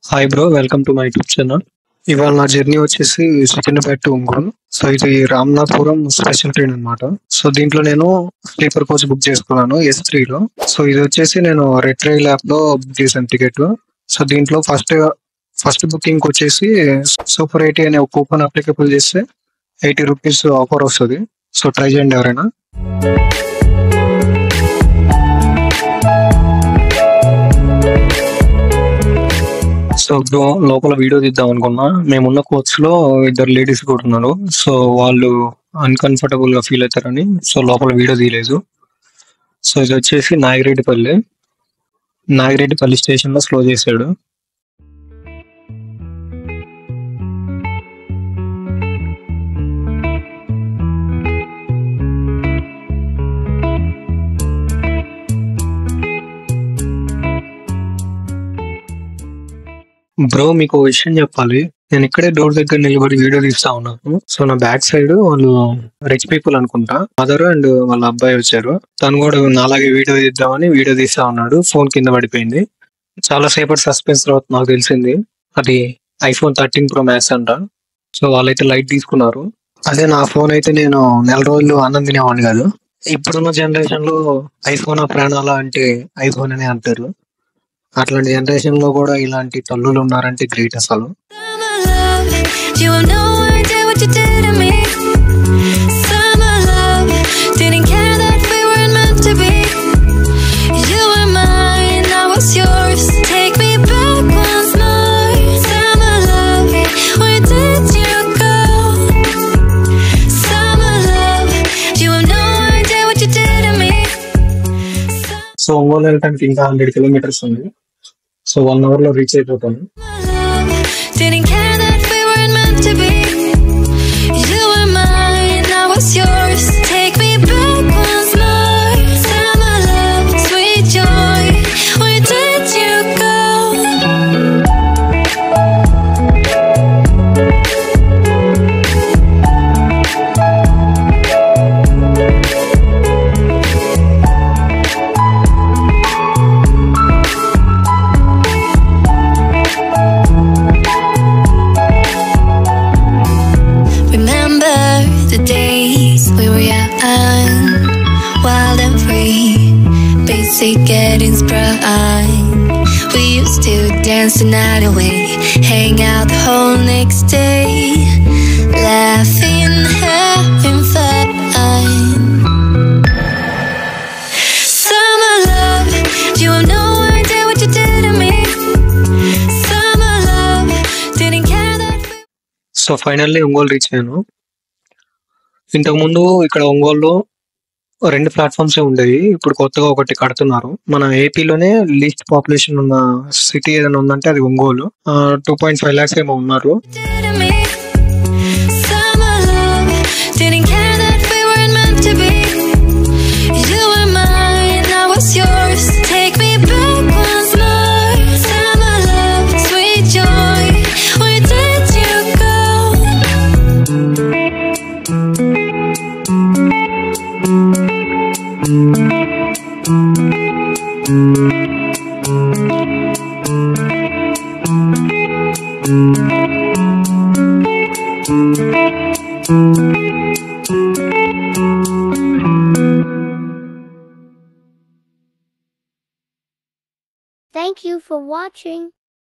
Hi bro, welcome to my YouTube channel. ఇవాళ నా journey వచ్చేసి సికింద్రాబాద్ టు ఒంగోలు. సో ఇది రామనాథపురం స్పెషల్ ట్రైన్ అనమాట. సో దీంట్లో నేను స్లీపర్ కోచ్ బుక్ చేసుకున్నాను S3లో. సో ఇది వచ్చేసి నేను రెడ్ రైల్ యాప్ లో బుక్ చేశాను టికెట్. సో దీంట్లో ఫస్ట్ బుకింగ్ వచ్చేసి సూపర్ 80 అనే ఒక కూపన్ అప్లికబుల్ చేస్తే 80 రూపీస్ ఆఫర్ వస్తుంది. సో ట్రై చేయండి ఎవరైనా. సో బ్రో, లోపల వీడియో తీద్దాం అనుకున్నా. మేమున్న కోచ్ లో ఇద్దరు లేడీస్ కూడా ఉన్నారు. సో వాళ్ళు అన్కంఫర్టబుల్ గా ఫీల్ అవుతారని సో లోపల వీడియో తీయలేదు. సో ఇది వచ్చేసి నాగిరెడ్డిపల్లి స్టేషన్ లో స్లో చేశాడు. బ్రో, మీకు ఒక విషయం చెప్పాలి. నేను ఇక్కడే డోర్ దగ్గర నిలబడి వీడియో తీస్తా ఉన్నాను. సో నా బ్యాక్ సైడ్ వాళ్ళు రిచ్ పీపుల్ అనుకుంటా, మదర్ అండ్ వాళ్ళ అబ్బాయి వచ్చారు. తను కూడా నాలాగే వీడియో తీద్దామని వీడియో తీస్తా ఉన్నాడు. ఫోన్ కింద పడిపోయింది. చాలా సేపటి సస్పెన్స్ తర్వాత నాకు తెలిసింది అది iPhone 13 Pro Max అంట. సో వాళ్ళైతే లైట్ తీసుకున్నారు. అదే నా ఫోన్ అయితే నేను నెల రోజులు అన్నం తినేవాడిని కాదు. ఇప్పుడున్న జనరేషన్ లో ఐఫోన్ ప్రాణాలా అంటే ఐఫోన్ అనే అంటారు. అట్లాంటి జనరేషన్ లో కూడా ఇలాంటి తల్లులు ఉన్నారంటే గ్రేట్ అసలు. సో ఒంగోలు వెళ్ళటానికి ఇంకా 100 కిలోమీటర్స్ ఉంది. సో 1 hour లో రీచ్ అయిపోతాను. Getting sprung. We used to dance the night away, hang out the whole next day, laughing, having fun. Summer love, you have no idea what you did to me. Summer love, didn't care that. So finally Ongole reach అయ్యాను. ఇంతకుముందు ఇక్కడ ఒంగోలులో 2 platforms ఉండేవి. ఇప్పుడు కొత్తగా ఒకటి కడుతున్నారు. మన ఏపీలోనే లీస్ట్ పాపులేషన్ ఉన్న సిటీ ఏదైనా ఉందంటే అది ఒంగోలు. 2.5 lakhs ఏమో ఉన్నారు. Thank you for watching.